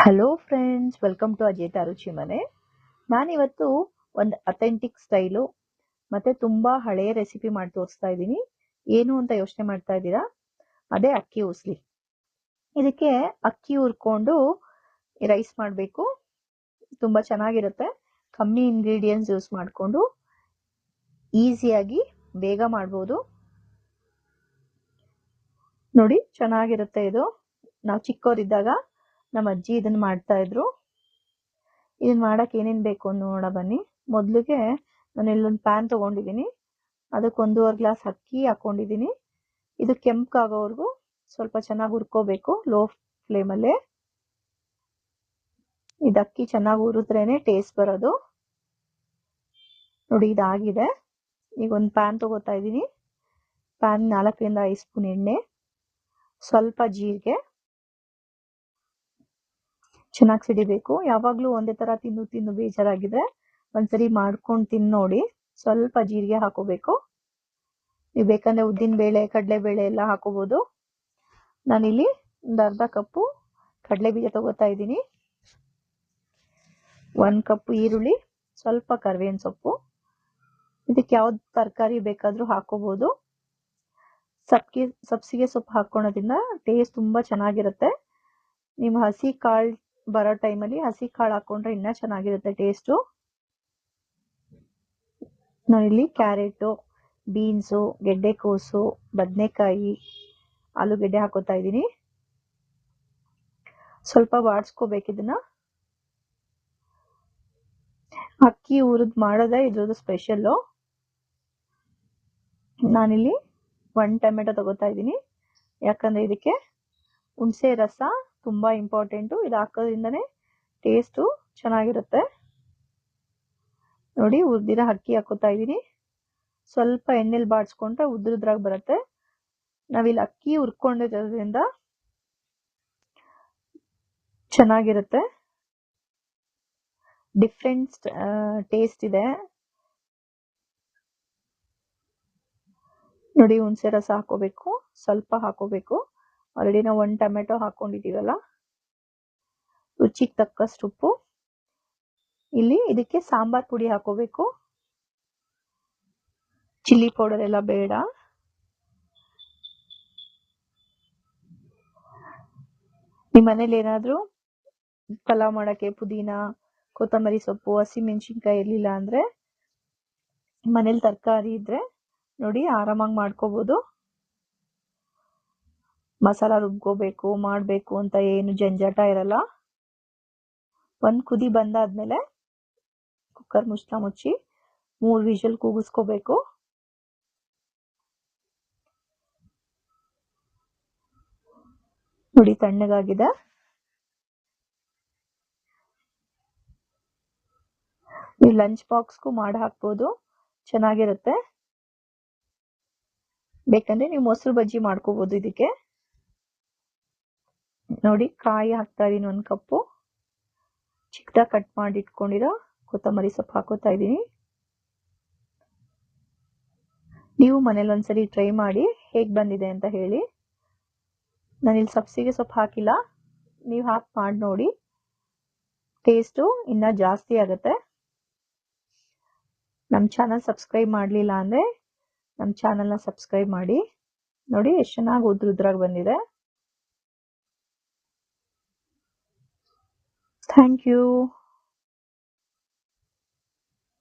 Hello friends, welcome to ಅಜೇತಾ ರುಚಿ ಮನೆ. ನಾನಿವತ್ತು ಒಂದು ಅಥೆಂಟಿಕ್ ಸ್ಟೈಲು ಮತ್ತೆ ತುಂಬಾ ಹಳೆಯ ರೆಸಿಪಿ ಮಾಡಿ ತೋರಿಸ್ತಾ ಇದ್ದೀನಿ. ಏನು ಅಂತ ಯೋಚನೆ ಮಾಡ್ತಾ ಇದ್ದೀರಾ? ಅದೇ ಅಕ್ಕಿ ಉಸ್ಲಿ. ಇದಕ್ಕೆ ಅಕ್ಕಿ ಹುರ್ಕೊಂಡು ರೈಸ್ ಮಾಡಬೇಕು. ತುಂಬಾ ಚೆನ್ನಾಗಿರುತ್ತೆ. ಕಮ್ಮಿ ಇಂಗ್ರೀಡಿಯೆಂಟ್ಸ್ ಯೂಸ್ ಮಾಡಿಕೊಂಡು ಈಸಿಯಾಗಿ ಬೇಗ ಮಾಡ್ಬೋದು. ನೋಡಿ, ಚೆನ್ನಾಗಿರುತ್ತೆ ಇದು. ನಾವು ಚಿಕ್ಕವರಿದ್ದಾಗ ನಮ್ಮ ಅಜ್ಜಿ ಇದನ್ನ ಮಾಡ್ತಾ ಇದ್ರು. ಇದನ್ನ ಮಾಡಕ್ಕೆ ಏನೇನ್ ಬೇಕು ನೋಡ ಬನ್ನಿ. ಮೊದಲಿಗೆ ನಾನು ಇಲ್ಲೊಂದು ಪ್ಯಾನ್ ತಗೊಂಡಿದ್ದೀನಿ. ಅದಕ್ಕೆ 1.5 ಗ್ಲಾಸ್ ಅಕ್ಕಿ ಹಾಕೊಂಡಿದ್ದೀನಿ. ಇದು ಕೆಂಪಗಾಗೋವರೆಗೂ ಸ್ವಲ್ಪ ಚೆನ್ನಾಗಿ ಹುರ್ಕೋಬೇಕು ಲೋ ಫ್ಲೇಮಲ್ಲೇ. ಇದು ಅಕ್ಕಿ ಚೆನ್ನಾಗಿ ಹುರಿದ್ರೇನೆ ಟೇಸ್ಟ್ ಬರೋದು. ನೋಡಿ, ಇದಾಗಿದೆ. ಈಗ ಒಂದು ಪ್ಯಾನ್ ತಗೋತಾ ಇದ್ದೀನಿ. ಪ್ಯಾನ್ 4 ರಿಂದ 5 ಸ್ಪೂನ್ ಎಣ್ಣೆ, ಸ್ವಲ್ಪ ಜೀರಿಗೆ ಚೆನ್ನಾಗಿ ಸಿಡಿಬೇಕು. ಯಾವಾಗ್ಲೂ ಒಂದೇ ತರ ತಿಂದು ಬೇಜಾರಾಗಿದ್ರೆ ಒಂದ್ಸರಿ ಮಾಡ್ಕೊಂಡು ತಿಂದು ನೋಡಿ. ಸ್ವಲ್ಪ ಜೀರಿಗೆ ಹಾಕೋಬೇಕು. ನೀವು ಬೇಕಂದ್ರೆ ಉದ್ದಿನ ಬೇಳೆ, ಕಡಲೆ ಬೇಳೆ ಎಲ್ಲ ಹಾಕೋಬಹುದು. ನಾನಿಲ್ಲಿ ಒಂದು ಅರ್ಧ ಕಪ್ಪು ಕಡಲೆ ಬೀಜ ತಗೋತಾ ಇದ್ದೀನಿ. 1 ಕಪ್ ಈರುಳ್ಳಿ, ಸ್ವಲ್ಪ ಕರಿಬೇವಿನ ಸೊಪ್ಪು. ಇದಕ್ಕೆ ಯಾವ್ದು ತರಕಾರಿ ಬೇಕಾದ್ರೂ ಹಾಕೋಬಹುದು. ಸಬ್ಸಿಗೆ ಸೊಪ್ಪು ಹಾಕೋಣೋದ್ರಿಂದ ಟೇಸ್ಟ್ ತುಂಬಾ ಚೆನ್ನಾಗಿರುತ್ತೆ. ನೀವು ಹಸಿ ಕಾಳು ಬರೋ ಟೈಮಲ್ಲಿ ಹಸಿ ಕಾಳು ಹಾಕೊಂಡ್ರೆ ಇನ್ನ ಚೆನ್ನಾಗಿರುತ್ತೆ ಟೇಸ್ಟು. ನಾನಿಲ್ಲಿ ಕ್ಯಾರೆಟು, ಬೀನ್ಸು, ಗೆಡ್ಡೆಕೋಸು, ಬದನೆಕಾಯಿ, ಆಲೂಗೆಡ್ಡೆ ಹಾಕೋತಾ ಇದ್ದೀನಿ. ಸ್ವಲ್ಪ ಬಾಡಿಸ್ಕೋಬೇಕು ಇದನ್ನ. ಅಕ್ಕಿ ಹುರಿದ್ ಮಾಡೋದೇ ಇದ್ರದ್ದು ಸ್ಪೆಷಲ್ಲು. ನಾನಿಲ್ಲಿ 1 ಟೊಮೆಟೊ ತಗೋತಾ ಇದ್ದೀನಿ. ಯಾಕಂದ್ರೆ ಇದಕ್ಕೆ ಹುಣಸೆ ರಸ ತುಂಬಾ ಇಂಪಾರ್ಟೆಂಟು. ಇದು ಹಾಕೋದ್ರಿಂದನೇ ಟೇಸ್ಟು ಚೆನ್ನಾಗಿರುತ್ತೆ. ನೋಡಿ, ಉದ್ದಿರೋ ಅಕ್ಕಿ ಹಾಕೋತಾ ಇದ್ದೀನಿ. ಸ್ವಲ್ಪ ಎಣ್ಣೆಲಿ ಬಾಡಿಸ್ಕೊಂಡ್ರೆ ಉದ್ರಾಗಿ ಬರುತ್ತೆ. ನಾವಿಲ್ಲಿ ಅಕ್ಕಿ ಹುರ್ಕೊಂಡಿರೋದ್ರಿಂದ ಚೆನ್ನಾಗಿರುತ್ತೆ. ಡಿಫ್ರೆಂಟ್ ಟೇಸ್ಟ್ ಇದೆ. ನೋಡಿ, ಹುಣಸೆ ರಸ ಹಾಕೋಬೇಕು, ಸ್ವಲ್ಪ ಹಾಕೋಬೇಕು. ಆಲ್ರೆಡಿ ನಾವು 1 ಟೊಮೆಟೊ ಹಾಕೊಂಡಿದೀವಲ್ಲ. ರುಚಿಗೆ ತಕ್ಕಷ್ಟು ಉಪ್ಪು. ಇಲ್ಲಿ ಇದಕ್ಕೆ ಸಾಂಬಾರ್ ಪುಡಿ ಹಾಕೋಬೇಕು. ಚಿಲ್ಲಿ ಪೌಡರ್ ಎಲ್ಲ ಬೇಡ. ನಿಮ್ಮ ಮನೇಲಿ ಏನಾದ್ರೂ ಪಲಾವ್ ಮಾಡಕ್ಕೆ ಪುದೀನ, ಕೊತ್ತಂಬರಿ ಸೊಪ್ಪು, ಹಸಿಮೆಣಸಿನ್ಕಾಯಿ ಇರ್ಲಿಲ್ಲ ಅಂದ್ರೆ ಮನೇಲಿ ತರಕಾರಿ ಇದ್ರೆ ನೋಡಿ ಆರಾಮಾಗಿ ಮಾಡ್ಕೋಬಹುದು. ಮಸಾಲ ರುಬ್ಕೋಬೇಕು ಮಾಡ್ಬೇಕು ಅಂತ ಏನು ಜಂಜಾಟ ಇರಲ್ಲ. 1 ಕುದಿ ಬಂದಾದ್ಮೇಲೆ ಕುಕ್ಕರ್ ಮುಚ್ಚಳ ಮುಚ್ಚಿ 3 ವಿಷಲ್ ಕೂಗಿಸ್ಕೋಬೇಕು. ನೋಡಿ, ತಣ್ಣಗಾಗಿದೆ. ನೀವು ಲಂಚ್ ಬಾಕ್ಸ್ಗೂ ಮಾಡಿ ಹಾಕ್ಬೋದು, ಚೆನ್ನಾಗಿರುತ್ತೆ. ಬೇಕಂದ್ರೆ ನೀವು ಮೊಸರು ಬಜ್ಜಿ ಮಾಡ್ಕೋಬಹುದು ಇದಕ್ಕೆ. ನೋಡಿ, ಕಾಯಿ ಹಾಕ್ತಾ ಇದೀನಿ 1 ಕಪ್ಪು. ಚಿಕ್ಕದಾಗಿ ಕಟ್ ಮಾಡಿ ಇಟ್ಕೊಂಡಿರೋ ಕೊತ್ತಂಬರಿ ಸೊಪ್ಪು ಹಾಕೋತಾ ಇದೀನಿ. ನೀವು ಮನೇಲಿ ಒಂದ್ಸರಿ ಟ್ರೈ ಮಾಡಿ ಹೇಗ್ ಬಂದಿದೆ ಅಂತ ಹೇಳಿ. ನಾನಿಲ್ಲಿ ಸಬ್ಸಿಗೆ ಸೊಪ್ಪು ಹಾಕಿಲ್ಲ, ನೀವು ಹಾಕಿ ಮಾಡಿ ನೋಡಿ. ಟೇಸ್ಟು ಇನ್ನ ಜಾಸ್ತಿ ಆಗುತ್ತೆ. ನಮ್ಮ ಚಾನಲ್ ಸಬ್ಸ್ಕ್ರೈಬ್ ಮಾಡಲಿಲ್ಲ ಅಂದ್ರೆ ನಮ್ಮ ಚಾನಲ್ನ ಸಬ್ಸ್ಕ್ರೈಬ್ ಮಾಡಿ. ನೋಡಿ, ಎಷ್ಟು ಚೆನ್ನಾಗಿ ಉದ್ರಾಗಿ ಬಂದಿದೆ. Thank you.